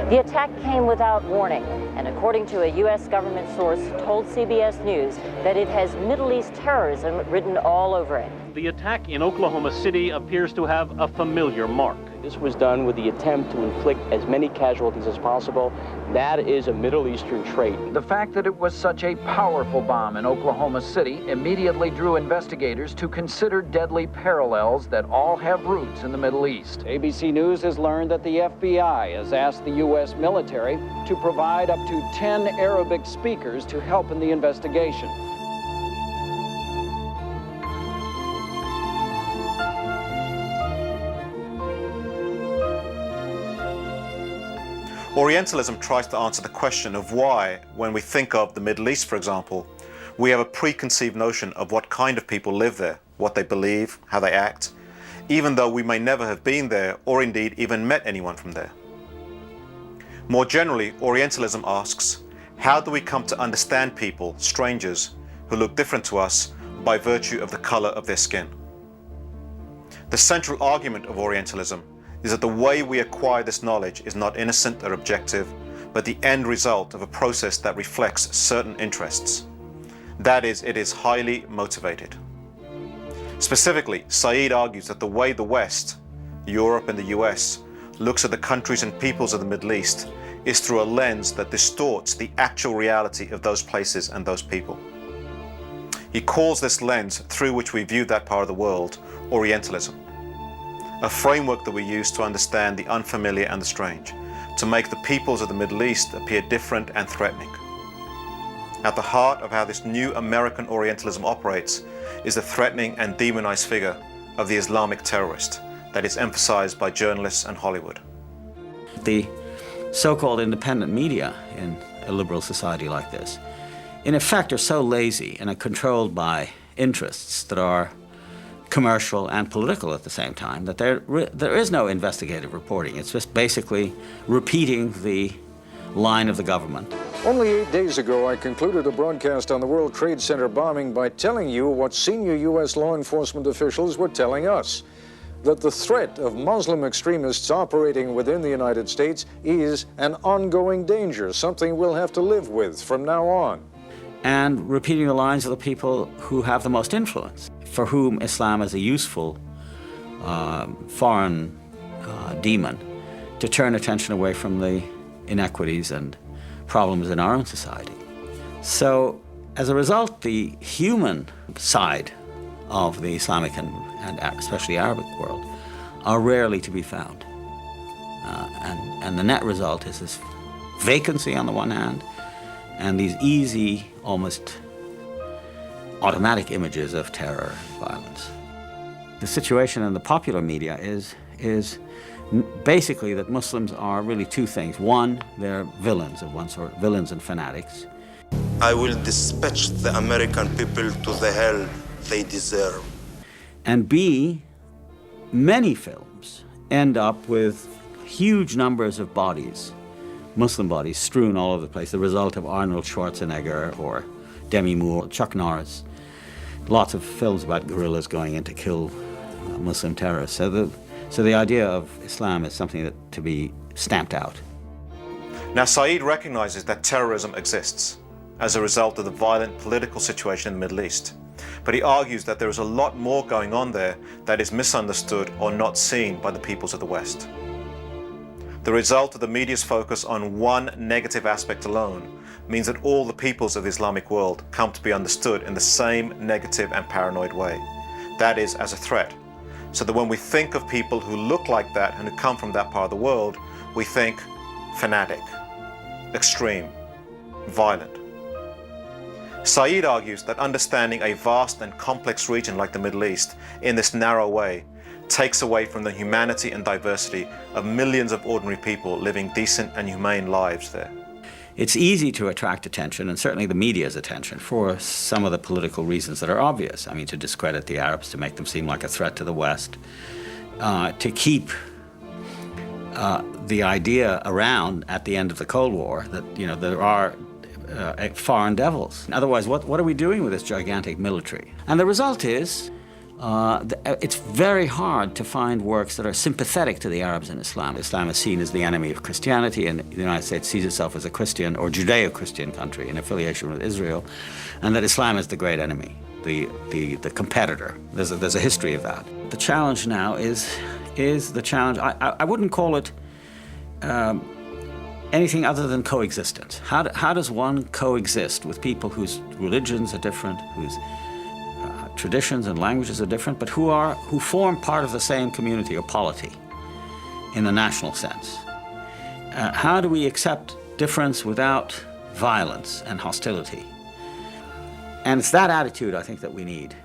The attack came without warning, and according to a U.S. government source, told CBS News that it has Middle East terrorism written all over it. The attack in Oklahoma City appears to have a familiar mark. This was done with the attempt to inflict as many casualties as possible. That is a Middle Eastern trait. The fact that it was such a powerful bomb in Oklahoma City immediately drew investigators to consider deadly parallels that all have roots in the Middle East. ABC News has learned that the FBI has asked the U.S. military to provide up to 10 Arabic speakers to help in the investigation. Orientalism tries to answer the question of why, when we think of the Middle East, for example, we have a preconceived notion of what kind of people live there, what they believe, how they act, even though we may never have been there or indeed even met anyone from there. More generally, Orientalism asks, how do we come to understand people, strangers, who look different to us by virtue of the color of their skin? The central argument of Orientalism is that the way we acquire this knowledge is not innocent or objective, but the end result of a process that reflects certain interests. That is, it is highly motivated. Specifically, Said argues that the way the West, Europe and the US, looks at the countries and peoples of the Middle East is through a lens that distorts the actual reality of those places and those people. He calls this lens through which we view that part of the world Orientalism, a framework that we use to understand the unfamiliar and the strange, to make the peoples of the Middle East appear different and threatening. At the heart of how this new American Orientalism operates is the threatening and demonized figure of the Islamic terrorist that is emphasized by journalists and Hollywood. The so-called independent media in a liberal society like this, in effect, are so lazy and are controlled by interests that are commercial and political at the same time, that there is no investigative reporting. It's just basically repeating the line of the government. Only 8 days ago, I concluded a broadcast on the World Trade Center bombing by telling you what senior U.S. law enforcement officials were telling us, that the threat of Muslim extremists operating within the United States is an ongoing danger, something we'll have to live with from now on. And repeating the lines of the people who have the most influence, for whom Islam is a useful foreign demon to turn attention away from the inequities and problems in our own society. So, as a result, the human side of the Islamic and especially Arabic world are rarely to be found. And the net result is this vacancy on the one hand, and these easy, almost automatic images of terror and violence. The situation in the popular media is basically that Muslims are really two things. One, they're villains of one sort, villains and fanatics. I will dispatch the American people to the hell they deserve. And B, many films end up with huge numbers of bodies, Muslim bodies, strewn all over the place, the result of Arnold Schwarzenegger or Demi Moore, Chuck Norris. Lots of films about guerrillas going in to kill Muslim terrorists. So the idea of Islam is something that to be stamped out. Now, Said recognizes that terrorism exists as a result of the violent political situation in the Middle East. But he argues that there is a lot more going on there that is misunderstood or not seen by the peoples of the West. The result of the media's focus on one negative aspect alone means that all the peoples of the Islamic world come to be understood in the same negative and paranoid way. That is, as a threat. So that when we think of people who look like that and who come from that part of the world, we think fanatic, extreme, violent. Said argues that understanding a vast and complex region like the Middle East in this narrow way takes away from the humanity and diversity of millions of ordinary people living decent and humane lives there. It's easy to attract attention, and certainly the media's attention, for some of the political reasons that are obvious. I mean, to discredit the Arabs, to make them seem like a threat to the West, to keep the idea around at the end of the Cold War that, you know, there are foreign devils. Otherwise, what are we doing with this gigantic military? And the result is It's very hard to find works that are sympathetic to the Arabs in Islam. Islam is seen as the enemy of Christianity, and the United States sees itself as a Christian or Judeo-Christian country in affiliation with Israel, and that Islam is the great enemy, the competitor. There's a history of that. The challenge now is the challenge. I wouldn't call it anything other than coexistence. How does one coexist with people whose religions are different, whose traditions and languages are different, but who form part of the same community or polity in the national sense? How do we accept difference without violence and hostility? And it's that attitude, I think, that we need.